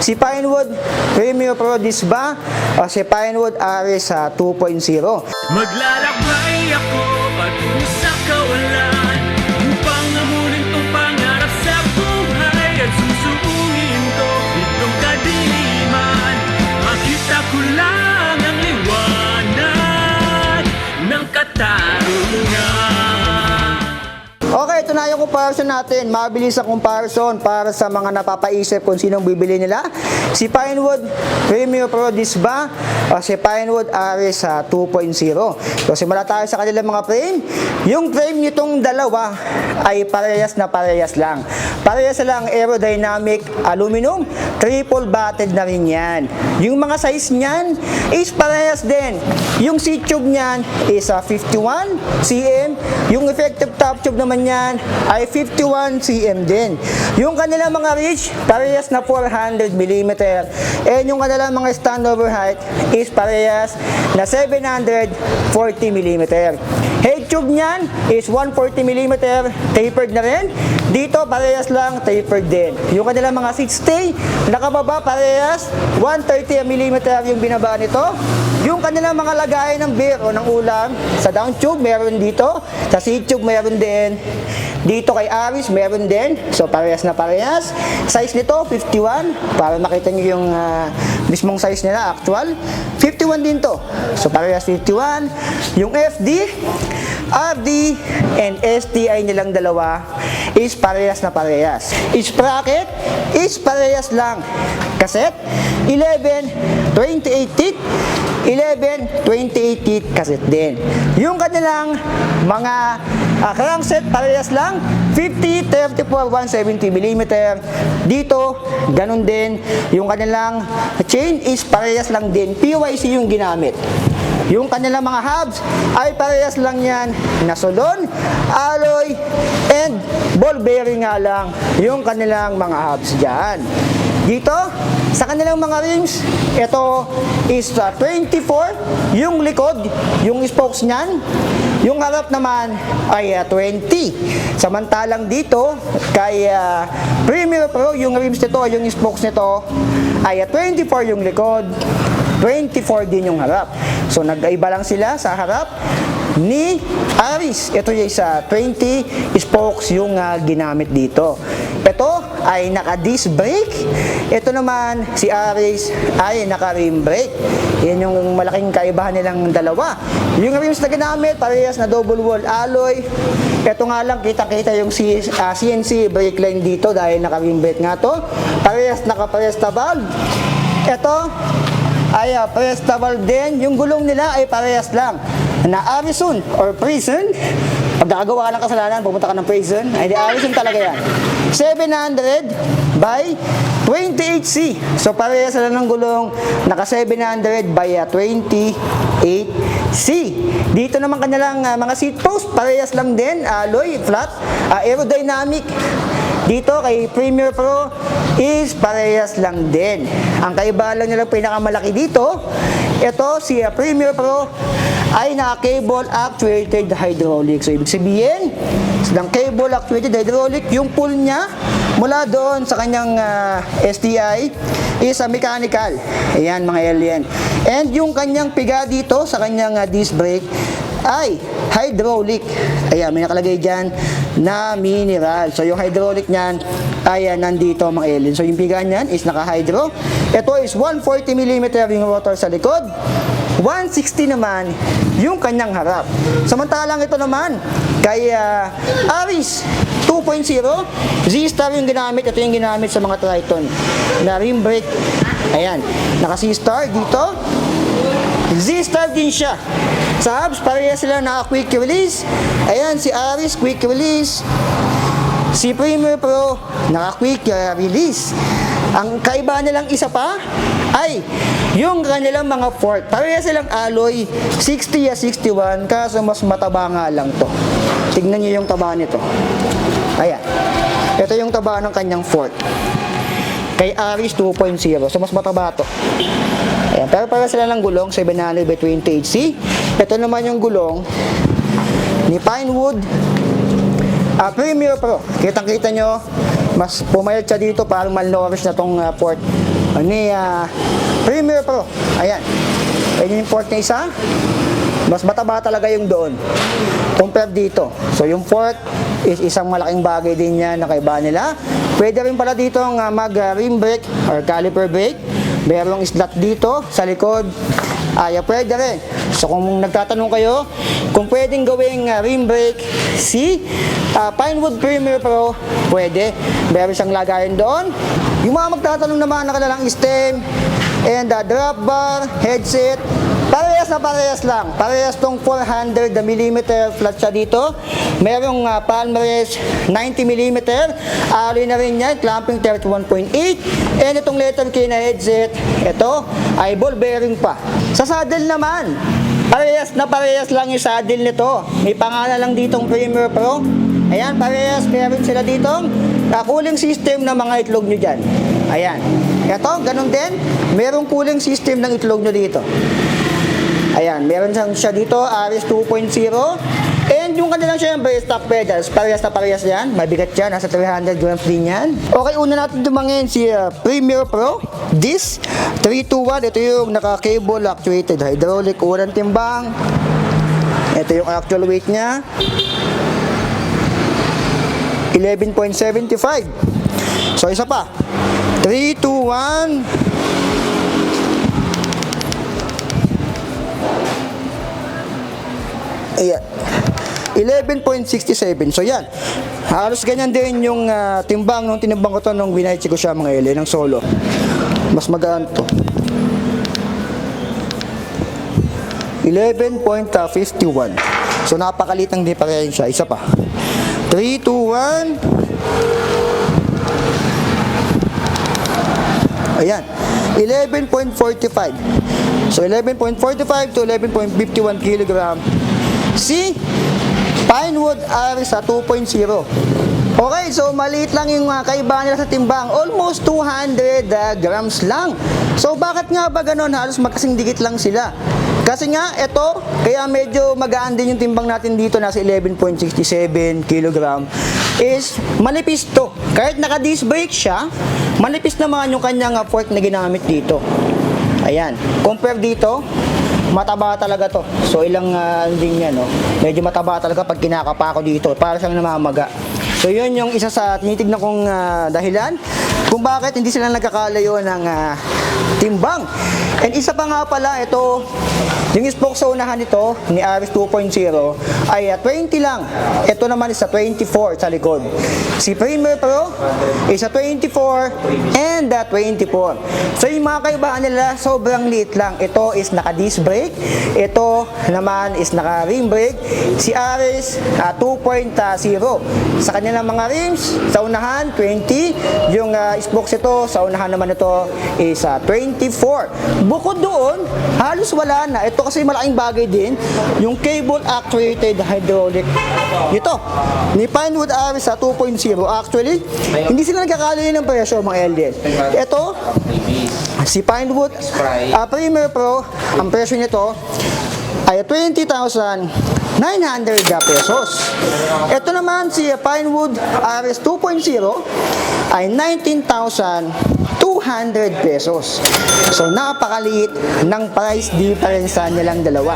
Si Pinewood Premium Pro Disc ba o si Pinewood Ares 2.0? Maglalakbay ako patungo sa kawalan upang amunin tong pangarap sa buhay at susuungin ko itong kadiliman. Makita ko lang ang liwanag ng katarungan. Okay, ito na yung comparison natin. Mabilis ang comparison para sa mga napapaisip kung sinong bibili nila. Si Pinewood Premium Pro Disc ba o si Pinewood Ares 2.0? So, simula tayo sa kanilang mga frame. Yung frame nitong dalawa ay parehas na parehas lang. Parehas lang aerodynamic aluminum. Triple batted na rin yan. Yung mga size niyan is parehas din. Yung seat tube niyan is 51 cm. Yung effective top tube naman yan ay 51 cm din. Yung kanilang mga reach, parehas na 400 mm. And yung kanilang mga standover height is parehas na 740 mm. Head tube niyan is 140 mm, tapered na rin. Dito, parehas lang, tapered din. Yung kanilang mga seat stay, nakababa, parehas, 130 mm yung binaba nito. Yung kanilang mga lagayan ng beer o ng ulam, sa down tube, meron dito. Sa seat tube, meron din. Dito kay Aris, meron din. So, parehas na parehas. Size nito, 51. Para makita nyo yung mismong size nila, actual. 51 din to. So, parehas 51. Yung FD, RD, and STI nilang dalawa is parehas na parehas. Sprocket is parehas lang. Cassette, 11, 28 teeth. 11, 28 teeth cassette din. Yung kanilang mga crankset, parehas lang. 50, 34, 170 mm. Dito, ganun din. Yung kanilang chain is parehas lang din. PYC yung ginamit. Yung kanilang mga hubs ay parehas lang yan. Nasolon, alloy, and ball bearing nga lang yung kanilang mga hubs dyan. Dito, sa kanilang mga rims, ito is 24, yung likod, yung spokes niyan. Yung harap naman ay 20. Samantalang dito, kay Premium Pro, yung rims nito, yung spokes nito, ay 24 yung likod, 24 din yung harap. So, nag-iba lang sila sa harap ni Aris. Ito yung sa 20 spokes yung ginamit dito. Ito ay naka-disc brake. Ito naman, si Aris ay naka-rim brake. Yan yung malaking kaibahan nilang dalawa. Yung rims na ginamit, parehas na double wall alloy. Ito nga lang, kita-kita yung CNC brake line dito dahil naka-rim brake nga to. Parehas naka-presta valve. Ito ay presta valve din. Yung gulong nila ay parehas lang na Arison or Prison. Pag nakagawa ka ng kasalanan, pupunta ka ng prison. Ay, di Arison talaga yan. 700 by 28C. So, parehas sila ng gulong. Naka 700 by 28C. Dito naman kanilang mga seat post, parehas lang din. Alloy, flat, aerodynamic. Dito kay Premium Pro is parehas lang din. Ang kaibahan lang nila pinakamalaki dito, ito si Premium Pro ay naka-cable actuated hydraulic. So, ibig sabihin, ng cable actuated hydraulic, yung pull niya mula doon sa kanyang STI is mechanical. Ayan, mga alien. And yung kanyang piga dito sa kanyang disc brake ay hydraulic. Ayan, may nakalagay dyan na mineral. So, yung hydraulic niyan ay nandito, mga alien. So, yung piga niyan is naka-hydro. Ito is 140 mm yung rotor sa likod. 160 naman yung kanyang harap. Samantalang ito naman kay Aris 2.0, Z-Star yung ginamit. Ito yung ginamit sa mga Triton na rim brake. Ayan, naka Z-Star dito. Z-Star din siya. Sa hubs, pareha sila na quick release. Ayan, si Aris quick release. Si Premium Pro naka quick release. Ang kaibahan nilang isa pa ay yung kanilang mga fork. Pareha silang alloy 60 61, kaso mas mataba nga lang to. Tignan niyo yung taba nito. Ayan. Ito yung taba ng kanyang fork. Kay Aris 2.0. So mas mataba to. Ayan. Pero pareha sila ng gulong 700 by 28C. Ito naman yung gulong ni Pinewood Premium Pro. Kitang-kita nyo, mas pumayat siya dito, parang malnourished na tong port ni Premier Pro. Ayan. Ayan yung port na isa. Mas mataba talaga yung doon compared dito. So yung port is isang malaking bagay din yan na kaibahan nila. Pwede rin pala dito mag rim brake or caliper brake. Merong slot dito sa likod. Pwede rin. So kung nagtatanong kayo kung pwedeng gawing rim brake si Pinewood Premier Pro, pwede. Meron siyang lagayan doon. Yung mga magtatanong naman na kanilang stem and drop bar, headset, parehas na parehas lang. Parehas tong 400mm flat siya dito. Merong palm rest 90mm. Alloy na rin yan, clamping 31.8. And itong letter K na headset, ito ay ball bearing pa. Sa saddle naman, parehas na parehas lang yung saddle nito. May pangalan lang ditong Premier Pro. Ayan, parehas. Meron sila ditong cooling system ng mga itlog nyo dyan. Ayan. Ito, ganun din. Merong cooling system ng itlog nyo dito. Ayan, meron siya dito, RS 2.0. And yung kanilang syempre, stock pedals, parehas na parehas yan. Mabigat yan, nasa 300 grams din yan. Okay, una natin tumangin si Premier Pro. This 321, ito yung naka-cable actuated hydraulic, unang timbang. Ito yung actual weight niya. 11.75. So, isa pa. 321. Ayan. 11.67. So yan. Halos ganyan din yung timbang nung tinimbang ko to nung winaychi ko siya mga ele ng solo. Mas magaan to. 11.51. So napakaliit ng diferensya. Isa pa. 3, 2, 1. Ayan. 11.45. So 11.45 to 11.51 kilogram. Si Pinewood RS 2.0. Okay, so maliit lang yung kaibahan nila sa timbang. Almost 200 grams lang. So bakit nga ba ganon? Halos magkasing dikit lang sila. Kasi nga, ito, kaya medyo magaan din yung timbang natin dito, nasa 11.67 kilogram, is manipis to. Kahit naka-disc brake siya, manipis naman yung kanyang fork na ginamit dito. Ayan. Compare dito, mataba talaga to. So ilang din yan, no? Medyo mataba talaga pag kinakapa ko dito. Para siyang namamaga. So yun yung isa sa tinitignan kong dahilan kung bakit hindi sila nagkakalayo ng timbang. And isa pa nga pala, ito, yung spoke sa unahan nito ni RS 2.0 ay 20 lang. Ito naman is 24 sa likod. Si Premier Pro is 24 and 24. So yung mga kaibahan nila, sobrang liit lang. Ito is naka-disc brake. Ito naman is naka-rim brake. Si RS 2.0. Sa kanilang mga rims, sa unahan 20. Yung spokes ito, sa unahan naman ito is 24. Bukod doon, halos wala na. Ito kasi malaking bagay din, yung cable actuated hydraulic. Ito, ni Pinewood RS 2.0. Actually, hindi sila nagkakalayo ng presyo mga LDL. Ito, si Pinewood Premier Pro, ang presyo nito ay 20,900 pesos. Ito naman si Pinewood RS 2.0 ay 19,200 pesos. So napakaliit ng price difference nilang dalawa.